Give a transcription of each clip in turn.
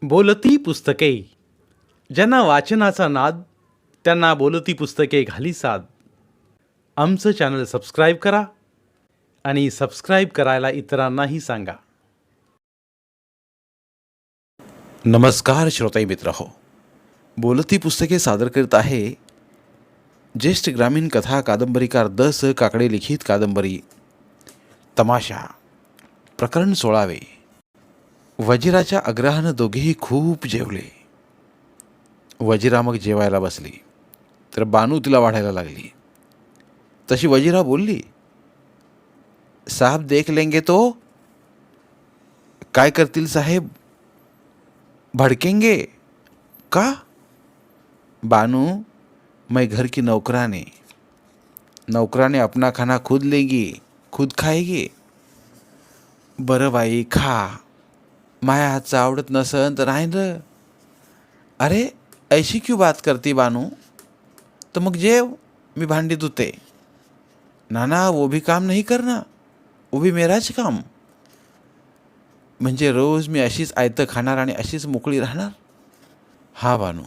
बोलती पुस्तके. ज्यांना वाचनाचा नाद त्यांना बोलती पुस्तके घाली साद. आमचं चॅनल सबस्क्राईब करा आणि सबस्क्राईब करायला इतरांनाही सांगा. नमस्कार श्रोते मित्र हो, बोलती पुस्तके सादर करत आहे ज्येष्ठ ग्रामीण कथा कादंबरीकार द स काकडे लिखित कादंबरी तमाशा, प्रकरण 16. वजिराच्या आग्रहानं दोघेही खूप जेवले. वजिरा मग जेवायला बसली तर बानू तिला वाढायला लागली. तशी वजिरा बोलली, साहब देख लेंगे तो. काय करतील साहेब? भडकेंगे का? बानू, मैं घर की नौकराने. नौकराने अपना खाना खुद लेगी, खुद खाएगी. बरं बाई, खा. माया हातचं आवडत नसन तर राहीन र. अरे ऐशी क्यों बात करती बानू? तो मग जेव, मी भांडी धुते. ना वो भी काम नहीं करना, वो भी मेराच काम. म्हणजे रोज मी अशीच आयतं खाणार आणि अशीच मोकळी राहणार? हा बानू,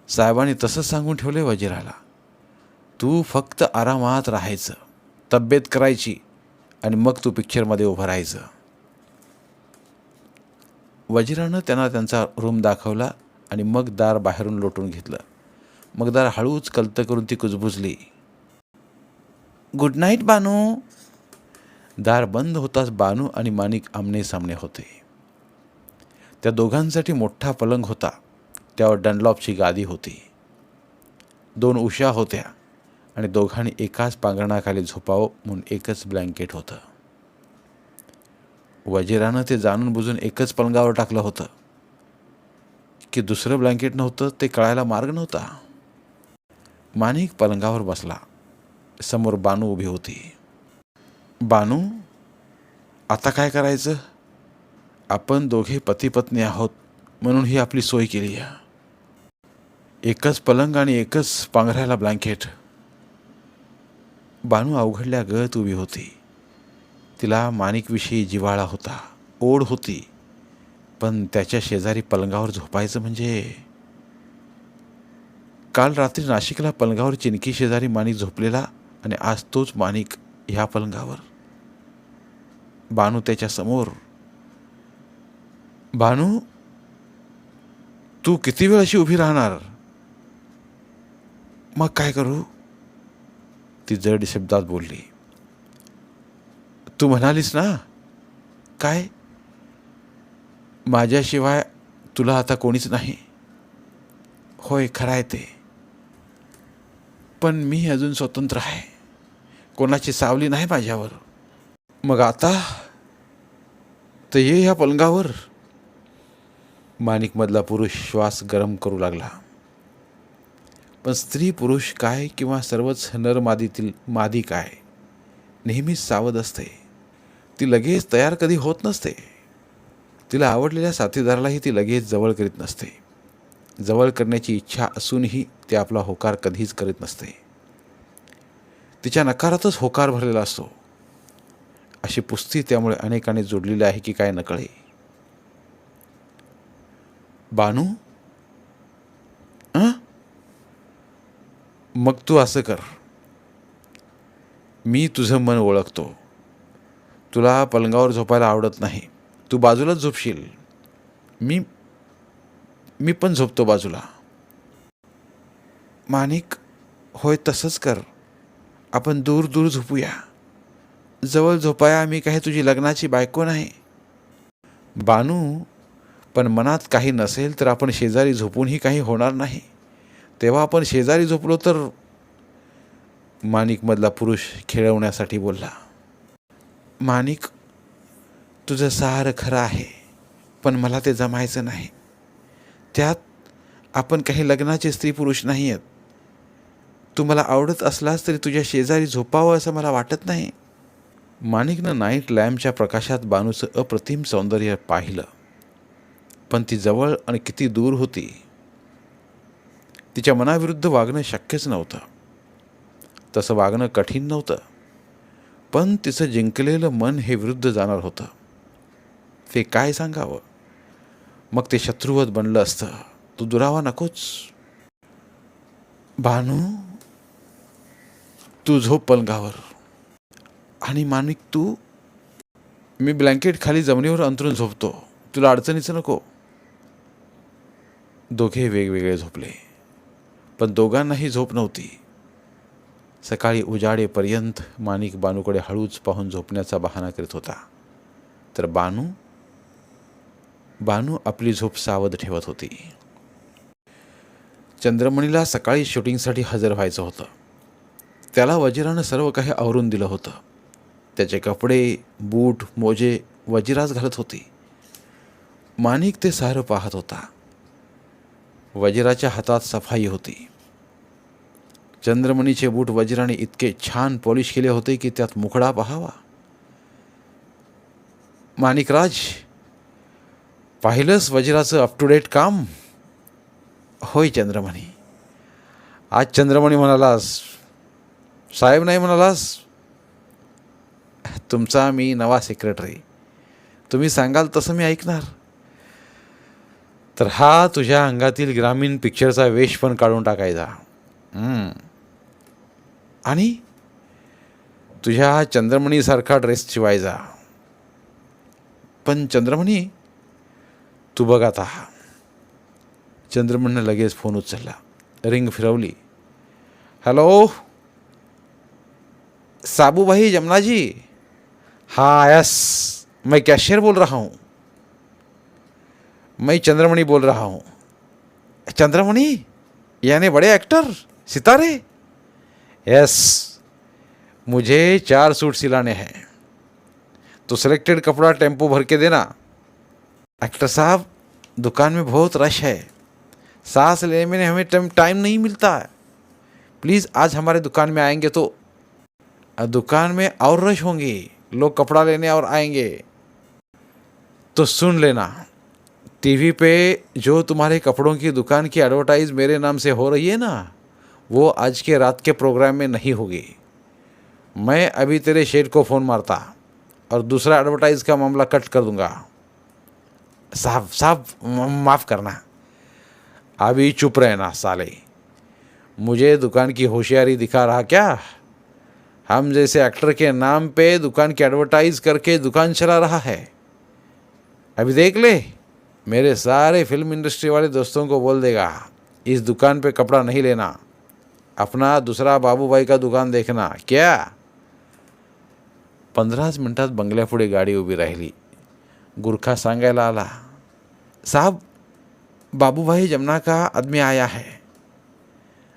साहेबांनी तसंच सांगून ठेवले वजिराला. तू फक्त आरामात राहायचं, तब्येत करायची आणि मग तू पिक्चरमध्ये उभं राहायचं. वजिरानं त्यांना त्यांचा रूम दाखवला आणि मग दार बाहेरून लोटून घेतलं. मग दार हळूच कलतं करून ती कुजबुजली, गुड नाईट बानू. दार बंद होताच बानू आणि माणिक आमने सामने होते. त्या दोघांसाठी मोठा पलंग होता. त्यावर डनलॉपची गादी होती. 2 उशा होत्या आणि दोघांनी एकाच पांघरणाखाली झोपावं म्हणून एकच ब्लँकेट होतं. वजिरानं ते जाणून बुजून एकच पलंगावर टाकलं होतं की दुसरं ब्लँकेट नव्हतं ते कळायला मार्ग नव्हता. माणिक पलंगावर बसला. समोर बानू उभी होती. बानू, आता काय करायचं? आपण दोघे पती पत्नी आहोत म्हणून ही आपली सोय केली आहे. एकच पलंग आणि एकच पांघरायला ब्लँकेट. बानू अवघडल्या गत उभी होती. तिला माणिकविषयी जिव्हाळा होता, ओढ होती, पण त्याच्या शेजारी पलंगावर झोपायचं म्हणजे. काल रात्री नाशिकला पलंगावर चिनकी शेजारी माणिक झोपलेला आणि आज तोच माणिक ह्या पलंगावर. बानू त्याच्या समोर. बानू, तू किती वेळ अशी उभी राहणार? मग काय करू? ती जड शब्दात बोलली. तू म्हणालीस ना, काय? माझ्याशिवाय तुला आता कोणीच नाही. होय, खरं आहे ते. पण मी अजून स्वतंत्र आहे. कोणाची सावली नाही माझ्यावर. मग आता तर ये ह्या पलंगावर. माणिकमधला पुरुष श्वास गरम करू लागला. पण स्त्री पुरुष काय किंवा सर्वच नरमादीतील मादी काय, नेहमीच सावध असते. ती लगेच तयार कधी होत नसते. तिला आवडलेल्या साथीदारालाही ती लगेच जवळ करीत नसते. जवळ करण्याची इच्छा असूनही ती आपला होकार कधीच करीत नसते. तिच्या नकारातच होकार भरलेला असतो. अशी पुस्ती त्यामुळे अनेकांनी जोडलेली आहे की काय नकळे. बानू, मग तू असं कर. मी तुझं मन ओळखतो. तुला पलंगावर झोपायला आवडत नाही. तू बाजूलाच झोपशील. मी पण झोपतो बाजूला. माणिक, होय तसंच कर. आपण दूर दूर झोपूया. जवळ झोपाया मी काही तुझी लग्नाची बायको नाही. बानू, पण मनात काही नसेल तर आपण शेजारी झोपूनही काही होणार नाही. तेव्हा आपण शेजारी झोपलो तर. माणिकमधला पुरुष खेळवण्यासाठी बोलला. माणिक, तुझं सारं खरं आहे, पण मला ते जमायचं नाही. त्यात आपण काही लग्नाचे स्त्री पुरुष नाही आहेत. तू मला आवडत असलास तरी तुझ्या शेजारी झोपावं असं मला वाटत नाही. माणिकनं नाईट लॅम्पच्या प्रकाशात बानूचं अप्रतिम सौंदर्य पाहिलं. पण ती जवळ आणि किती दूर होती. तिच्या मनाविरुद्ध वागणं शक्यच नव्हतं. तसं वागणं कठीण नव्हतं, पण तिचं जिंकलेलं मन हे विरुद्ध जाणार होतं. ते काय सांगावं? मग ते शत्रुवत बनलं असतं. तू दुरावा नकोच. भानू, तू झोप पलंगावर. आणि माणिक तू, मी ब्लँकेट खाली जमिनीवर अंतरून झोपतो, तुला अडचणीचं नको. दोघे वेगवेगळे झोपले, पण दोघांनाही झोप नव्हती. सकाळी उजाडेपर्यंत माणिक बानूकडे हळूच पाहून झोपण्याचा बहाणा करीत होता, तर बानू आपली झोप सावध ठेवत होती. चंद्रमणीला सकाळी शूटिंगसाठी हजर व्हायचं होतं. त्याला वजिरानं सर्व काही आवरून दिलं होतं. त्याचे कपडे, बूट, मोजे वजिराच घालत होती. माणिक ते सारं पाहत होता. वजिराच्या हातात सफाई होती. चंद्रमणीचे बूट वजिराने इतके छान पॉलिश केले होते की त्यात मुखडा पाहावा. माणिकराज, पाहिलंस वजिराचं अप टू डेट काम? होय चंद्रमणी. आज चंद्रमणी म्हणालास, साहेब नाही म्हणालास. तुमचा मी नवा सेक्रेटरी, तुम्ही सांगाल तसं मी ऐकणार. तर हा तुझ्या अंगातील ग्रामीण पिक्चरचा वेश पण काढून टाकायचा. आणि तुझ्या चंद्रमणीसारखा ड्रेस शिवायचा. पण चंद्रमणी, तू बघ आता. चंद्रमणीनं लगेच फोन उचलला. रिंग फिरवली. हॅलो, साबू भाई जमुना जी. हाँ यस, मैं कैशियर बोल रहा हूँ. मैं चंद्रमणि बोल रहा हूँ. चंद्रमणि यानी बड़े एक्टर, सितारे? यस, मुझे 4 सूट सिलाने हैं, तो सिलेक्टेड कपड़ा टेम्पो भर के देना. एक्टर साहब, दुकान में बहुत रश है, सांस लेने में हमें टाइम नहीं मिलता है. प्लीज़ आज हमारे दुकान में आएंगे तो दुकान में और रश होंगे, लोग कपड़ा लेने और आएंगे. तो सुन लेना, टीवी पे जो तुम्हारे कपड़ों की दुकान की एडवर्टाइज मेरे नाम से हो रही है ना, वो आज के रात के प्रोग्राम में नहीं होगी. मैं अभी तेरे शेठ को फ़ोन मारता और दूसरा एडवर्टाइज का मामला कट कर दूंगा. साहब माफ़ करना. अभी चुप रहना साले. मुझे दुकान की होशियारी दिखा रहा क्या? हम जैसे एक्टर के नाम पे दुकान की एडवर्टाइज करके दुकान चला रहा है. अभी देख ले, मेरे सारे फिल्म इंडस्ट्री वाले दोस्तों को बोल देगा, इस दुकान पे कपड़ा नहीं लेना, अपना दूसरा बाबूभाई का दुकान देखना. क्या? 15 मिनिटात बंगल्यापुढे गाडी उभी राहिली. गुरखा सांगायला आला, साहब बाबूभाई जमुना का आदमी आया है,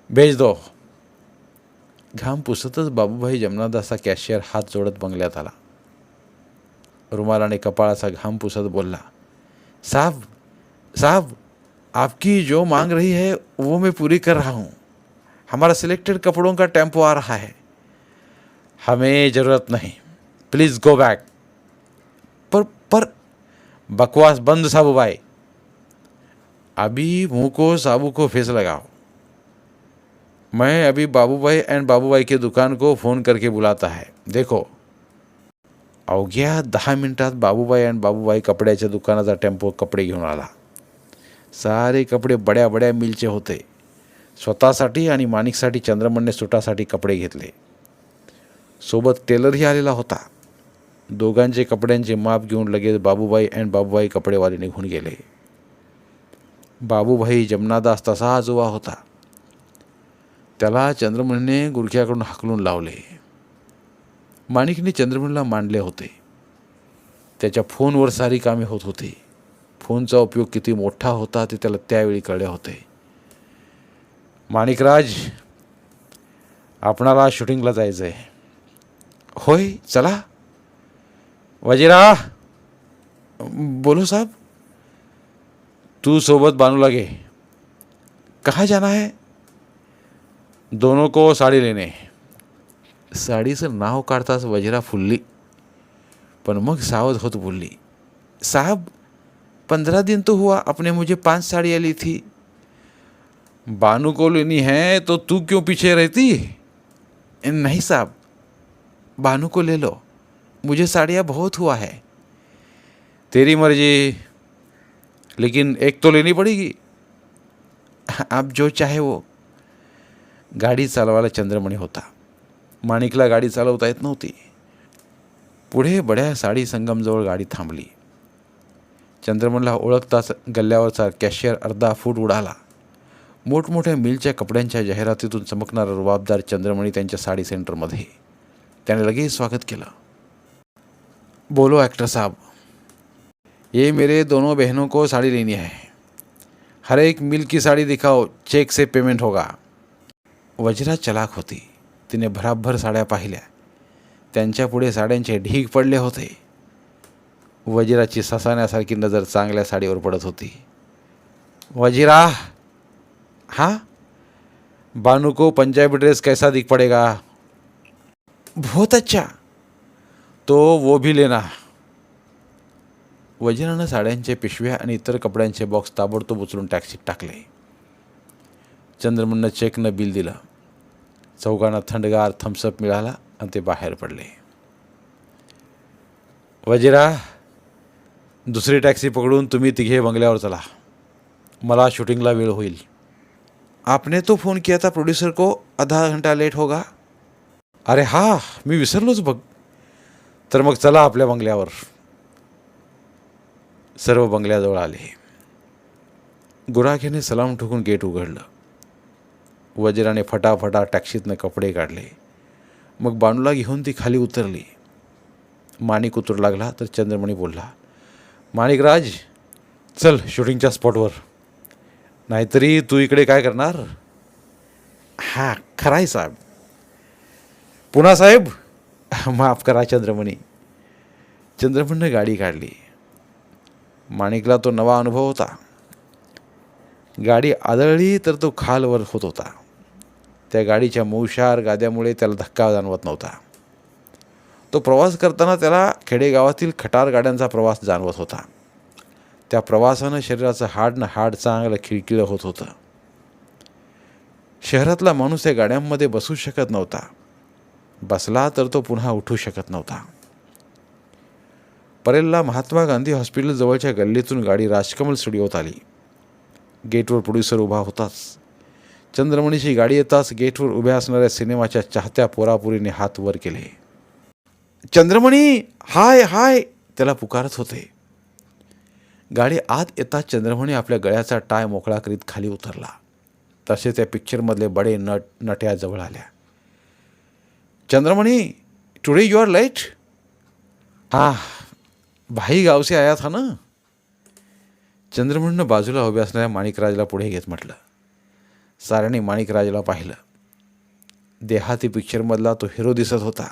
भेज दो. घाम पुसतच बाबूभाई जमनादासा कॅशियर हात जोडत बंगल्यात आला. रुमालाने कपाळाचा घाम पुसत बोलला, साहब आपकी जो मांग रही है वो मैं पूरी कर रहा हूँ. हमारा सिलेक्टेड कपड़ों का टेम्पो आ रहा है. हमें ज़रूरत नहीं, प्लीज़ गो बैक. पर बकवास बंद साबू भाई. अभी मुँह को साबू को फेस लगाओ. मैं अभी बाबूभाई एंड बाबूभाई की दुकान को फ़ोन करके बुलाता है. देखो. अवघ्या 10 मिनिटात बाबूभाई एंड बाबूभाई कपड्याच्या दुकानाचा टेम्पो कपडे घेऊन आला. सारे कपडे बड्या बड्या मिलचे होते. स्वतःसाठी आणि माणिकसाठी चंद्रमणने सुटासाठी कपडे घेतले. सोबत टेलरही आलेला होता. दोघांचे कपड्यांचे माप घेऊन लगेच बाबूभाई एंड बाबूभाई कपडेवाले निघून गेले. बाबूभाई जमनादास तसाच उभा होता. त्याला चंद्रमणीने गुरख्याकडून हाकलून लावले. माणिकने चंद्रमणीला मांडले होते. त्याच्या फोनवर सारी कामे होत होती. फोनचा उपयोग किती मोठा होता ते त्याला त्यावेळी कळले होते. माणिकराज, आपणाला शूटिंगला जायचं आहे. होय, चला. वजीरा, बोलो साहब. तू सोबत बानूला घे. कहाँ जाना है? दोनों को साड़ी लेने. साडीचं नाव काढताच वजिरा फुलली, पण मग सावध होत बोलली, साहब 15 दिन तो हुआ आपने मुझे 5 साड़ियाँ ली थी. बानू को लेनी है तो तू क्यों पीछे रहती? नहीं साहब, बानू को ले लो, मुझे साड़ियाँ बहुत हुआ है. तेरी मर्जी. लेकिन एक तो लेनी पड़ेगी. आप जो चाहे वो. गाडी चालवायला चंद्रमणी होता. माणिकला गाडी चालवता येत नव्हती. पुढे बड्या साडी संगमजवळ गाडी थांबली. चंद्रमणला ओळखताच गल्ल्यावरचा कॅशियर अर्धा फूट उडाला. मोठमोठ्या मिलच्या कपड्यांच्या जाहिरातीतून चमकणारा रुबाबदार चंद्रमणी त्यांच्या साडी सेंटरमध्ये. त्याने लगेच स्वागत केलं. बोलो एक्टर साहब, ये मेरे दोनों बहनों को साड़ी लेनी है. हर एक मिल की साड़ी दिखाओ, चेक से पेमेंट होगा. वज्रा चलाक होती. तिने भराभर साड्या पाहिल्या. त्यांच्या पुढे साड्यांचे ढीग पडले होते. वजिराची ससाण्यासारखी नजर चांगल्या साडीवर पडत होती. वजिरा, हाँ, बानू को पंजाबी ड्रेस कैसा दिख पड़ेगा? बहुत अच्छा, तो वो भी लेना. वजिरानं साड्यांचे पिशव्या आणि इतर कपड्यांचे बॉक्स ताबडतोब उचलून टॅक्सीत टाकले. चंद्रमणनं चेकनं बिल दिलं. चौघांना थंडगार थम्सअप मिळाला आणि ते बाहेर पडले. वजिरा, दुसरी टॅक्सी पकडून तुम्ही तिघे बंगल्यावर चला. मला शूटिंगला वेळ होईल. आपने तो फ़ोन किया था प्रोड्यूसर को, आधा घंटा लेट होगा. अरे हा, मी विसरलोच बघ. तर मग चला आपल्या बंगल्यावर. सर्व बंगल्याजवळ आले. गुराख्याने सलाम ठोकून गेट उघडलं. वजिराने फटाफटा टॅक्सीतनं कपडे काढले. मग बानूला घेऊन ती खाली उतरली. माणिक उतरू लागला तर चंद्रमणी बोलला, माणिकराज, चल शूटिंगच्या स्पॉटवर. नाहीतरी तू इकडे काय करणार? हां, खराय साहेब. पुन्हा साहेब, माफ करा चंद्रमणी. चंद्रमणीनं गाडी काढली. माणिकला तो नवा अनुभव होता. गाडी आदळली तर तो खालवर होत होता. त्या गाडीच्या मौशार गाद्यामुळे त्याला धक्का जाणवत नव्हता. तो प्रवास करताना त्याला खेडेगावातील खटार गाड्यांचा प्रवास जाणवत होता. त्या प्रवासानं शरीराचं हाड न हाड चांगलं खिळखिळं होत होतं. शहरातला माणूस या गाड्यांमध्ये बसू शकत नव्हता. बसला तर तो पुन्हा उठू शकत नव्हता. परेलला महात्मा गांधी हॉस्पिटल जवळच्या गल्लीतून गाडी राजकमल स्टुडिओत आली. गेटवर प्रोड्युसर उभा होताच. चंद्रमणीची गाडी येताच गेटवर उभ्या असणाऱ्या सिनेमाच्या चाहत्या पोरापुरीने हात वर केले. चंद्रमणी, हाय हाय, त्याला पुकारत होते. गाडी आत येताच चंद्रमणी आपल्या गळ्याचा टाय मोकळा करीत खाली उतरला. तसे त्या पिक्चरमधले बडे नट्या जवळ आल्या. Chandramani, today you are late. हाँ, भाई गाव से आया था ना. चंद्रमणीनं बाजूला उभ्या असणाऱ्या माणिकराजला पुढे घेत म्हटलं. साऱ्यांनी माणिकराजला पाहिलं. देहाती पिक्चरमधला तो हिरो दिसत होता.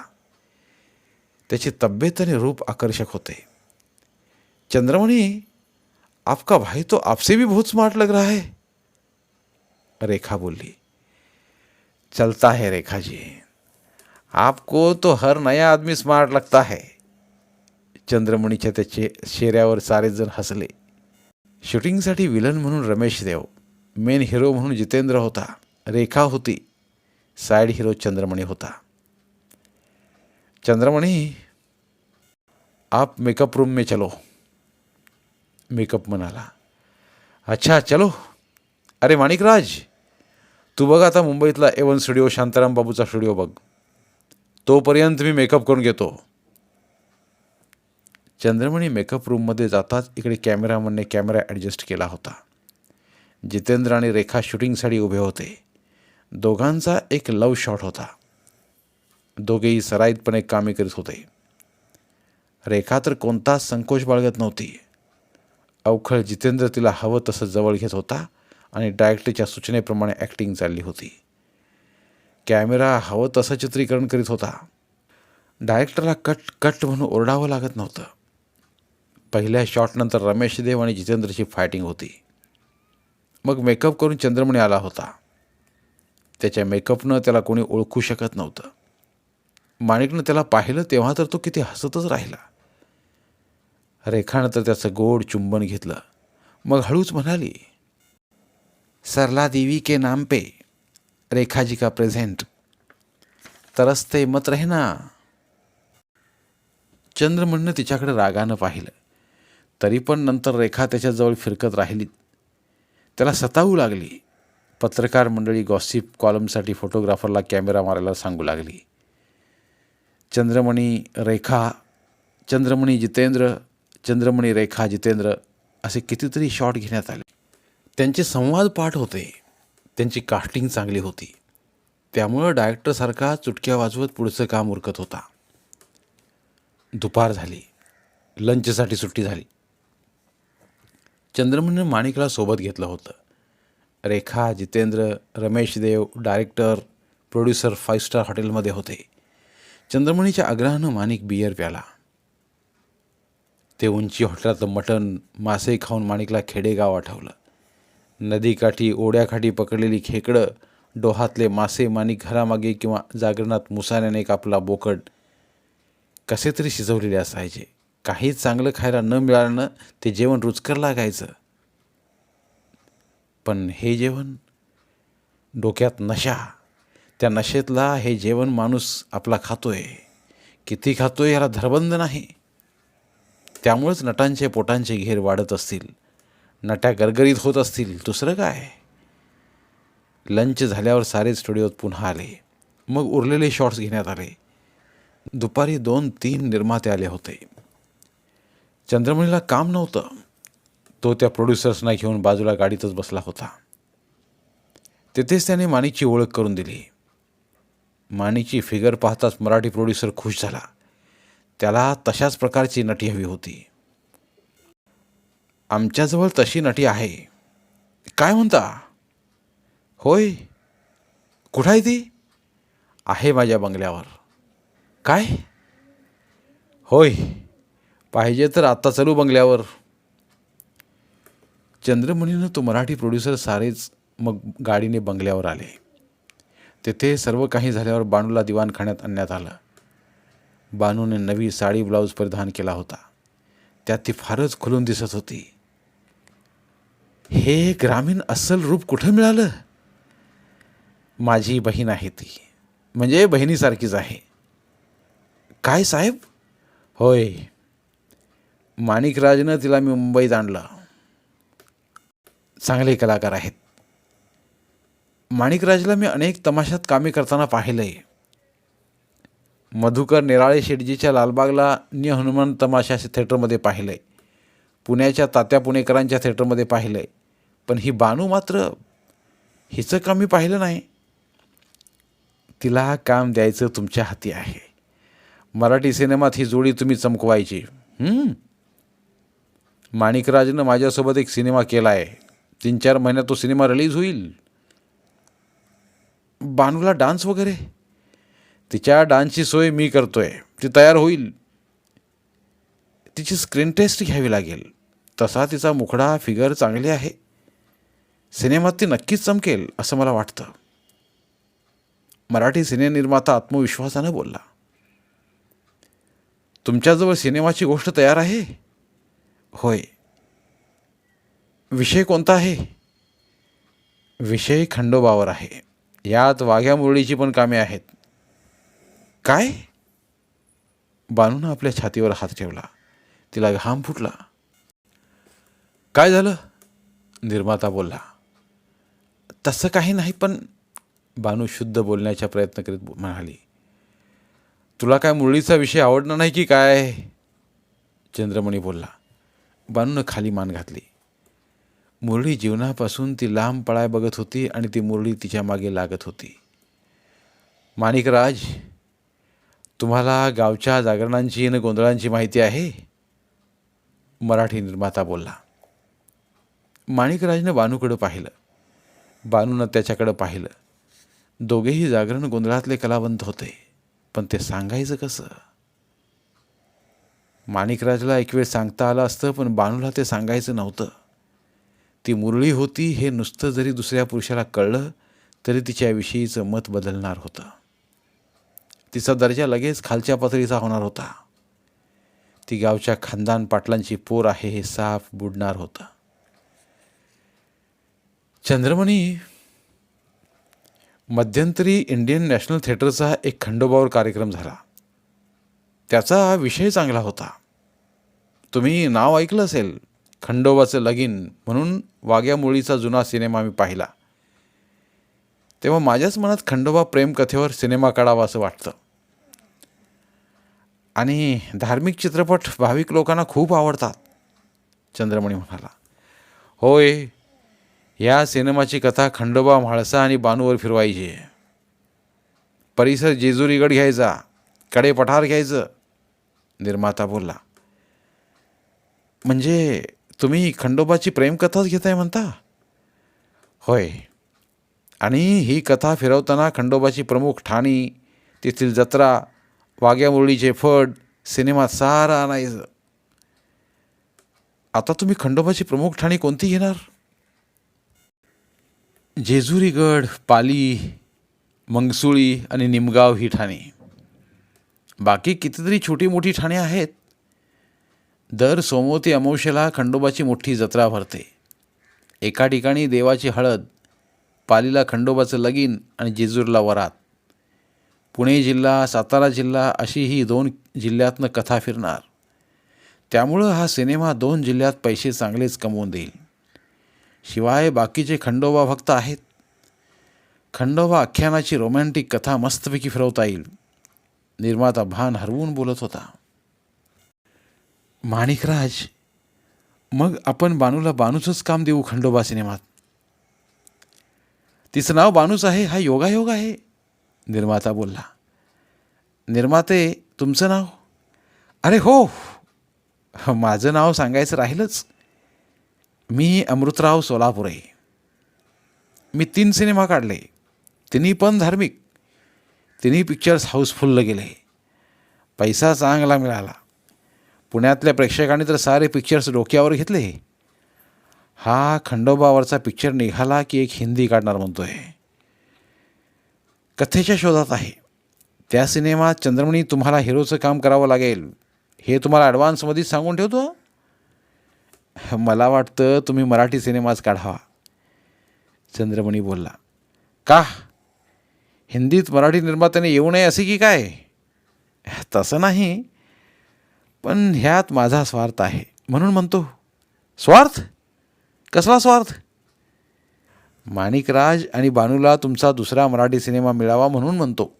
त्याची तब्येत आणि रूप आकर्षक होते. चंद्रमणी, आपका भाई तो आपसे भी बहुत स्मार्ट लग रहा है. रेखा बोली. चलता है रेखा जी, आपको तो हर नया आदमी स्मार्ट लगता है. चंद्रमणीच्या त्याचे चेहऱ्यावर सारेच जण हसले. शूटिंगसाठी विलन म्हणून रमेश देव, मेन हिरो म्हणून जितेंद्र होता. रेखा होती. साइड हिरो चंद्रमणी होता. चंद्रमणी, आप मेकअप रूम में चलो. मेकअप म्हणाला. अच्छा चलो. अरे माणिकराज, तू बघ आता मुंबईतला A1 स्टुडिओ, शांताराम बाबूचा स्टुडिओ बघ. तोपर्यंत मी मेकअप करून घेतो. चंद्रमणी मेकअप रूममध्ये जाताच इकडे कॅमेरामनने कॅमेरा ॲडजस्ट केला होता. जितेंद्र आणि रेखा शूटिंगसाठी उभे होते. दोघांचा एक लव शॉट होता. दोघेही सराईतपणे कामे करीत होते. रेखा तर कोणताच संकोच बाळगत नव्हती. अवखळ जितेंद्र तिला हवं तसं जवळ घेत होता आणि डायरेक्टरच्या सूचनेप्रमाणे ॲक्टिंग चालली होती. कॅमेरा हवं तसं चित्रीकरण करीत होता. डायरेक्टरला कट कट म्हणून ओरडावं लागत नव्हतं. पहिल्या शॉटनंतर रमेश देव आणि जितेंद्रची फायटिंग होती. मग मेकअप करून चंद्रमणी आला होता. त्याच्या मेकअपनं त्याला कोणी ओळखू शकत नव्हतं. माणिकनं त्याला पाहिलं तेव्हा तर तो किती हसतच राहिला. रेखानं तर त्याचं गोड चुंबन घेतलं. मग हळूच म्हणाली, सरला देवी के नाम पे रेखा जी का प्रेझेंट, तरसते मत रहना. चंद्रमणीनं तिच्याकडे रागानं पाहिलं. तरी पण नंतर रेखा त्याच्याजवळ फिरकत राहिली. त्याला सतावू लागली. पत्रकार मंडळी गॉसिप कॉलमसाठी फोटोग्राफरला कॅमेरा मारायला सांगू लागली. चंद्रमणी रेखा, चंद्रमणी जितेंद्र, चंद्रमणी रेखा जितेंद्र असे कितीतरी शॉट घेण्यात आले. त्यांचे संवाद पाठ होते. त्यांची कास्टिंग चांगली होती. त्यामुळं डायरेक्टरसारखा चुटक्या वाजवत पुढचं काम उरकत होता. दुपार झाली. लंचसाठी सुट्टी झाली. चंद्रमणीनं माणिकला सोबत घेतलं होतं. रेखा, जितेंद्र, रमेश देव, डायरेक्टर, प्रोड्युसर 5 स्टार हॉटेलमध्ये होते. चंद्रमणीच्या आग्रहानं माणिक बियर प्याला. ते उंची हॉटेलातलं मटण, मासे खाऊन माणिकला खेडेगाव आठवलं. नदीकाठी, ओढ्याकाठी पकडलेली खेकडं, डोहातले मासे माणिक घरामागे किंवा जागरणात मुसाण्याने कापला बोकड कसे तरी शिजवलेले असायचे. काहीच चांगलं खायला न मिळाल्यानं ते जेवण रुचकर लागायचं. पण हे जेवण, डोक्यात नशा, त्या नशेतला हे जेवण माणूस आपला खातोय. किती खातोय याला धरबंध नाही. त्यामुळंच नटांचे पोटांचे घेर वाढत असतील, नट्या गरगरीत होत असतील. दुसरं काय. लंच झाल्यावर सारे स्टुडिओत पुन्हा आले. मग उरलेले शॉट्स घेण्यात आले. दुपारी 2-3 निर्माते आले होते. चंद्रमणीला काम नव्हतं. तो त्या प्रोड्युसर्सना घेऊन बाजूला गाडीतच बसला होता. तिथेच त्याने माणिकची ओळख करून दिली. माणिकची फिगर पाहताच मराठी प्रोड्युसर खुश झाला. त्याला तशाच प्रकारची नटी हवी होती. आमच्याजवळ तशी नटी आहे. काय म्हणता? होय. कुठं आहे ती? आहे माझ्या बंगल्यावर. काय? होय. पाहिजे तर आत्ता चलू बंगल्यावर. चंद्रमणीनं तो मराठी प्रोड्युसर सारेच मग गाडीने बंगल्यावर आले. तेथे सर्व काही झाल्यावर बानूला दिवाणखान्यात आणण्यात आलं. बानूने नवी साडी ब्लाऊज परिधान केला होता. त्यात ती फारच खुलून दिसत होती. हे ग्रामीण अस्सल रूप कुठं मिळालं? माझी बहीण आहे ती. म्हणजे बहिणीसारखीच आहे. काय साहेब? होय. माणिकराजनं तिला मी मुंबईत आणलं. चांगले कलाकार आहेत. माणिकराजला मी अनेक तमाशात कामे करताना पाहिलंय. मधुकर नेराळे शेटजीच्या लालबागला न्य हनुमान तमाशा थिएटरमध्ये पाहिलंय. पुण्याच्या तात्या पुणेकरांच्या थिएटरमध्ये पाहिलंय. पण ही बानू मात्र, हिचं काम मी पाहिलं नाही. तिला काम द्यायचं तुमच्या हाती आहे. मराठी सिनेमात ही जोडी तुम्ही चमकवायची. माणिकराजनं माझ्यासोबत एक सिनेमा केला आहे. 3-4 महिन्यात तो सिनेमा रिलीज होईल. बानूला डान्स वगैरे? तिच्या डान्सची सोय मी करतोय. ती तयार होईल. तिची स्क्रीन टेस्ट घ्यावी लागेल. तसा तिचा मुखडा, फिगर चांगली आहे. सिनेमात ती नक्कीच चमकेल असं मला वाटतं. मराठी सिनेनिर्माता आत्मविश्वासानं बोलला. तुमच्याजवळ सिनेमाची गोष्ट तयार आहे? होय. विषय कोणता आहे? विषय खंडोबावर आहे. यात वाघ्या मुरळीची पण कामे आहेत. काय? बानूनं आपल्या छातीवर हात ठेवला. तिला घाम फुटला. काय झालं? निर्माता बोलला. तसं काही नाही, पण बानू शुद्ध बोलण्याचा प्रयत्न करीत म्हणाली. तुला काय मुरळीचा विषय आवडणार नाही की काय? चंद्रमणी बोलला. बानूनं खाली मान घातली. मुरळी जीवनापासून ती लांब पळाय बघत होती आणि ती मुरळी तिच्या मागे लागत होती. माणिकराज, तुम्हाला गावच्या जागरणांची आणि गोंधळांची माहिती आहे? मराठी निर्माता बोलला. माणिकराजनं बानूकडं पाहिलं. बानूनं त्याच्याकडं पाहिलं. दोघेही जागरण गोंधळातले कलावंत होते. पण ते सांगायचं कसं? माणिकराजला एक वेळ सांगता आलं असतं, पण बानूला ते सांगायचं नव्हतं. ती मुरळी होती हे नुसतं जरी दुसऱ्या पुरुषाला कळलं तरी तिच्याविषयीचं मत बदलणार होतं. तिचा दर्जा लगेच खालच्या पातळीचा होणार होता. ती गावच्या खानदान पाटलांची पोर आहे हे साफ बुडणार होतं. चंद्रमणी, मध्यंतरी इंडियन नॅशनल थिएटरचा एक खंडोबावर कार्यक्रम झाला. त्याचा विषय चांगला होता. तुम्ही नाव ऐकलं असेल, खंडोबाचं लगीन म्हणून वाघ्या मुरळीचा जुना सिनेमा मी पाहिला. तेव्हा माझ्याच मनात खंडोबा प्रेमकथेवर सिनेमा काढावा असं वाटतं. आणि धार्मिक चित्रपट भाविक लोकांना खूप आवडतात, चंद्रमणी म्हणाला. होय, या सिनेमाची कथा खंडोबा, म्हाळसा आणि बानूवर फिरवायची. परिसर जेजुरीगड घ्यायचा, कडे पठार घ्यायचं, निर्माता बोलला. म्हणजे तुम्ही खंडोबाची प्रेमकथाच घेताय म्हणता? होय, आणि ही कथा फिरवताना खंडोबाची प्रमुख ठाणी, तेथील जत्रा, वाघ्या मुरळीचे फड सिनेमात सारं आणायचं. आता तुम्ही खंडोबाची प्रमुख ठाणी कोणती घेणार? जेजुरीगड, पाली, मंगसुळी आणि निमगाव ही ठाणी. बाकी कितीतरी छोटी मोठी ठाणी आहेत. दर सोमवती अमावस्येला खंडोबाची मोठी जत्रा भरते. एका ठिकाणी देवाची हळद, पालीला खंडोबाचं लगीन आणि जेजूरला वरात. पुणे जिल्हा, सातारा जिल्हा अशी ही 2 जिल्ह्यातनं कथा फिरणार. त्यामुळं हा सिनेमा 2 जिल्ह्यात पैसे चांगलेच कमवून देईल. शिवाय बाकीचे खंडोबा भक्त आहेत. खंडोबा आख्यानाची रोमॅन्टिक कथा मस्तपैकी फिरवता येईल. निर्माता भान हरवून बोलत होता. माणिकराज, मग आपण बानूला बानूचंच काम देऊ खंडोबा सिनेमात. तिचं नाव बानूच आहे, हा योगायोग आहे, निर्माता बोलला. निर्माते, तुमचं नाव? अरे हो, माझं नाव सांगायचं राहिलंच. मी अमृतराव सोलापुरे. मी 3 सिनेमा काढले, तिन्ही पण धार्मिक. तिन्ही पिक्चर्स हाऊसफुल्ल गेले. पैसा चांगला मिळाला. पुण्यातल्या प्रेक्षकांनी तर सारे पिक्चर्स डोक्यावर घेतले. हा खंडोबावरचा पिक्चर निघाला की एक हिंदी काढणार म्हणतोय. कथेच्या शोधात आहे. त्या सिनेमात चंद्रमणी तुम्हाला हिरोचं काम करावं लागेल, हे तुम्हाला ॲडव्हान्समध्येच सांगून ठेवतो. मला वाटतं तुम्ही मराठी सिनेमाच काढावा, चंद्रमणी बोलला. का? हिंदीत मराठी निर्मात्याने येऊ नये असे की काय? तसं नाही, पण ह्यात माझा स्वार्थ आहे म्हणून म्हणतो. स्वार्थ? कसला स्वार्थ? माणिकराज आणि बानूला तुमचा दुसरा मराठी सिनेमा मिळावा म्हणून म्हणतो.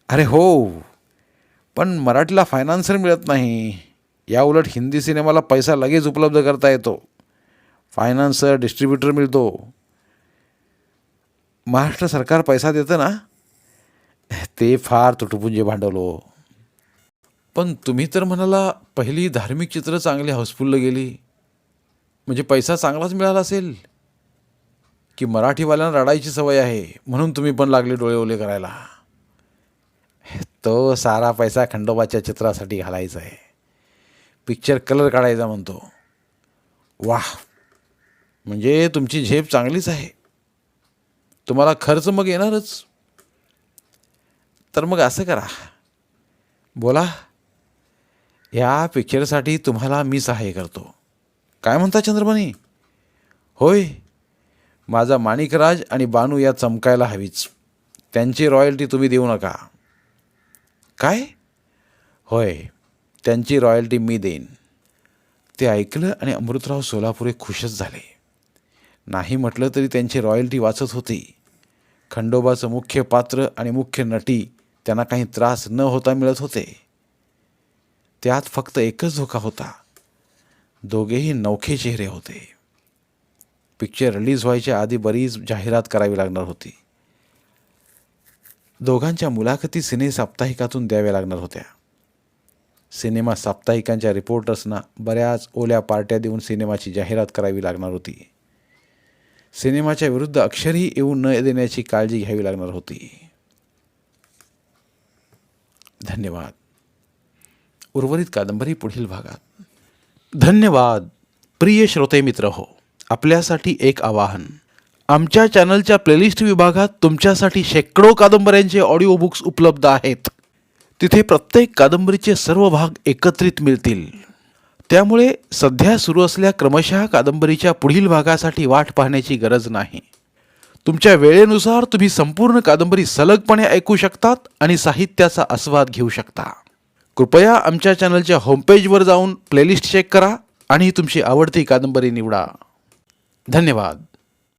अरे हो, पण मराठीला फायनान्सर मिळत नाही. या उलट हिंदी सिनेमाला पैसा लगेच उपलब्ध करता येतो. फायनान्सर, डिस्ट्रीब्युटर मिळतो. महाराष्ट्र सरकार पैसा देतं ना, ते फार तुटपुंजे भांडवलो. पण तुम्ही तर म्हणाला पहिली धार्मिक चित्र चांगली हाऊसफुल्ल गेली, म्हणजे पैसा चांगलाच मिळाला असेल. की मराठीवाल्यांना रडायची सवय आहे म्हणून तुम्ही पण लागले डोळे ओले करायला. तो सारा पैसा खंडोबाच्या चित्रासाठी घालायचा आहे. पिक्चर कलर काढायचा म्हणतो. वाह, म्हणजे तुमची झेप चांगलीच आहे. तुम्हाला खर्च मग येणारच. तर मग असं करा, बोला, या पिक्चरसाठी तुम्हाला मी सहाय्य करतो. काय म्हणता चंद्रमणी? होय, माझा माणिकराज आणि बानू या चमकायला हवीच. त्यांची रॉयल्टी तुम्ही देऊ नका. काय? होय, त्यांची रॉयल्टी मी देईन. ते ऐकलं आणि अमृतराव सोलापुरे खुशच झाले. नाही म्हटलं तरी त्यांची रॉयल्टी वाचत होती. खंडोबाचं मुख्य पात्र आणि मुख्य नटी त्यांना काही त्रास न होता मिळत होते. त्यात फक्त एकच धोका होता. दोघेही नवखे चेहरे होते. पिक्चर रिलीज व्हायच्या आधी बरीच जाहिरात करावी लागणार होती. दोघांच्या मुलाखती सिने साप्ताहिकातून द्याव्या लागणार होत्या. सिनेमा साप्ताहिकांच्या रिपोर्टर्सना बऱ्याच ओल्या पार्ट्या देऊन सिनेमाची जाहिरात करावी लागणार होती. सिनेमाच्या विरुद्ध अक्षरही येऊ न देण्याची काळजी घ्यावी लागणार होती. धन्यवाद. उर्वरित कादंबरी पुढील भागात. धन्यवाद. प्रिय श्रोते मित्र हो, आपल्यासाठी एक आवाहन. आमच्या चॅनलच्या प्लेलिस्ट विभागात तुमच्यासाठी शेकडो कादंबऱ्यांचे ऑडिओ बुक्स उपलब्ध आहेत. तिथे प्रत्येक कादंबरीचे सर्व भाग एकत्रित मिळतील. त्यामुळे सध्या सुरू असलेल्या क्रमशः कादंबरीच्या पुढील भागासाठी वाट पाहण्याची गरज नाही. तुमच्या वेळेनुसार तुम्ही संपूर्ण कादंबरी सलगपणे ऐकू शकतात आणि साहित्याचा आस्वाद घेऊ शकता. कृपया आमच्या चॅनलच्या होमपेजवर जाऊन प्लेलिस्ट चेक करा आणि तुमची आवडती कादंबरी निवडा. धन्यवाद.